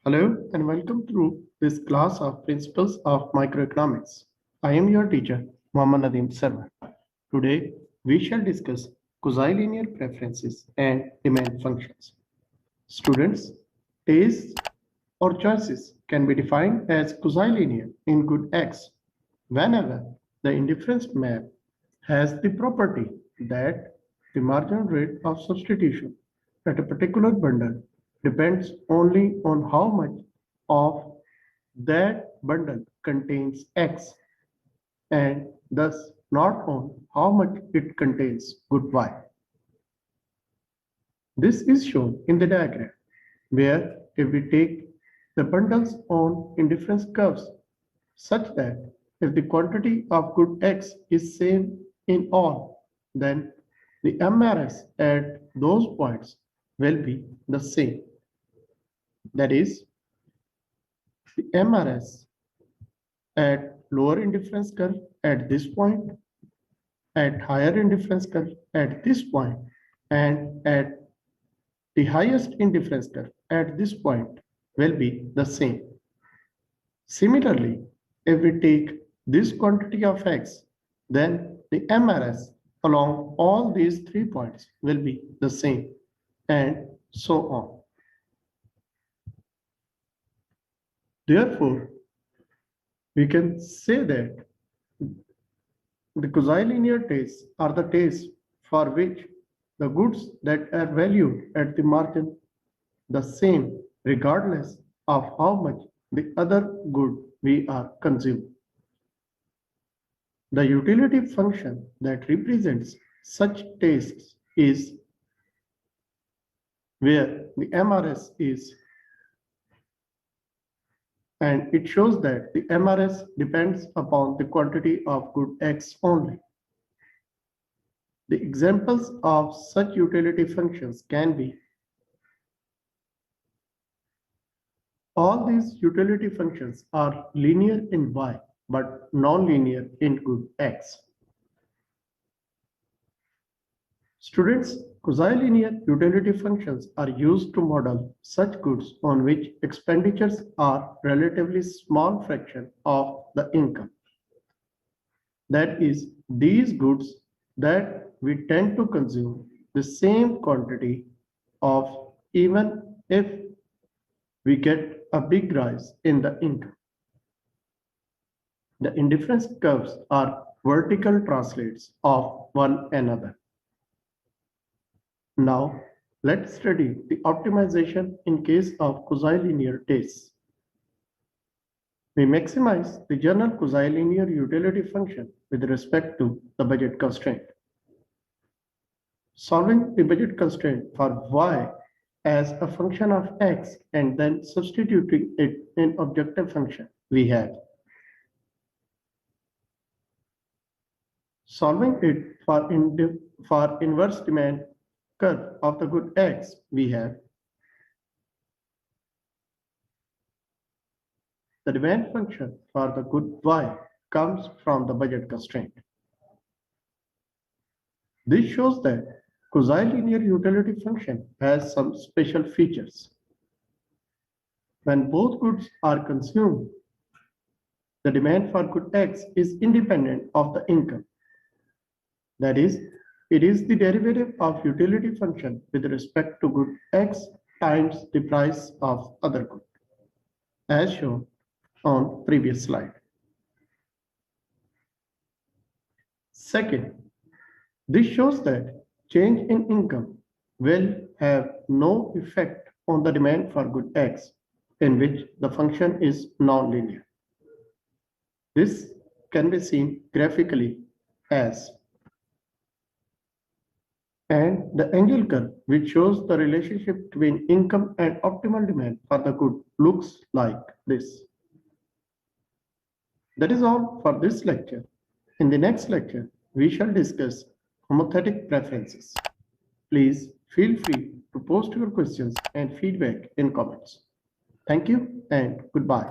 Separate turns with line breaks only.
Hello and welcome to this class of Principles of Microeconomics. I am your teacher, Muhmmad Nadeem Sarwar. Today, we shall discuss quasi-linear preferences and demand functions. Students, tastes or choices can be defined as quasi-linear in good X whenever the indifference map has the property that the marginal rate of substitution at a particular bundle depends only on how much of that bundle contains X and thus not on how much it contains good Y. This is shown in the diagram, where if we take the bundles on indifference curves such that if the quantity of good X is same in all, then the MRS at those points will be the same. That is, the MRS at lower indifference curve at this point, at higher indifference curve at this point, and at the highest indifference curve at this point will be the same. Similarly, if we take this quantity of X, then the MRS along all these 3 points will be the same, and so on. Therefore, we can say that the quasi-linear tastes are the tastes for which the goods that are valued at the margin the same regardless of how much the other good we are consuming. The utility function that represents such tastes is where the MRS is, and it shows that the MRS depends upon the quantity of good X only. The examples of such utility functions can be all these utility functions are linear in Y but non-linear in good X. Students, quasi-linear utility functions are used to model such goods on which expenditures are relatively small fraction of the income. That is, these goods that we tend to consume the same quantity of even if we get a big rise in the income. The indifference curves are vertical translates of one another. Now, let's study the optimization in case of quasi-linear tastes. We maximize the general quasi-linear utility function with respect to the budget constraint. Solving the budget constraint for Y as a function of X and then substituting it in objective function, we have solving it for inverse demand curve of the good X, we have the demand function for the good Y comes from the budget constraint. This shows that quasi-linear utility function has some special features. When both goods are consumed, the demand for good X is independent of the income. That is, it is the derivative of utility function with respect to good X times the price of other good, as shown on previous slide. Second, this shows that change in income will have no effect on the demand for good X, in which the function is non-linear. This can be seen graphically as, and the angle curve, which shows the relationship between income and optimal demand for the good, looks like this. That is all for this lecture. In the next lecture, we shall discuss homothetic preferences. Please feel free to post your questions and feedback in comments. Thank you and goodbye.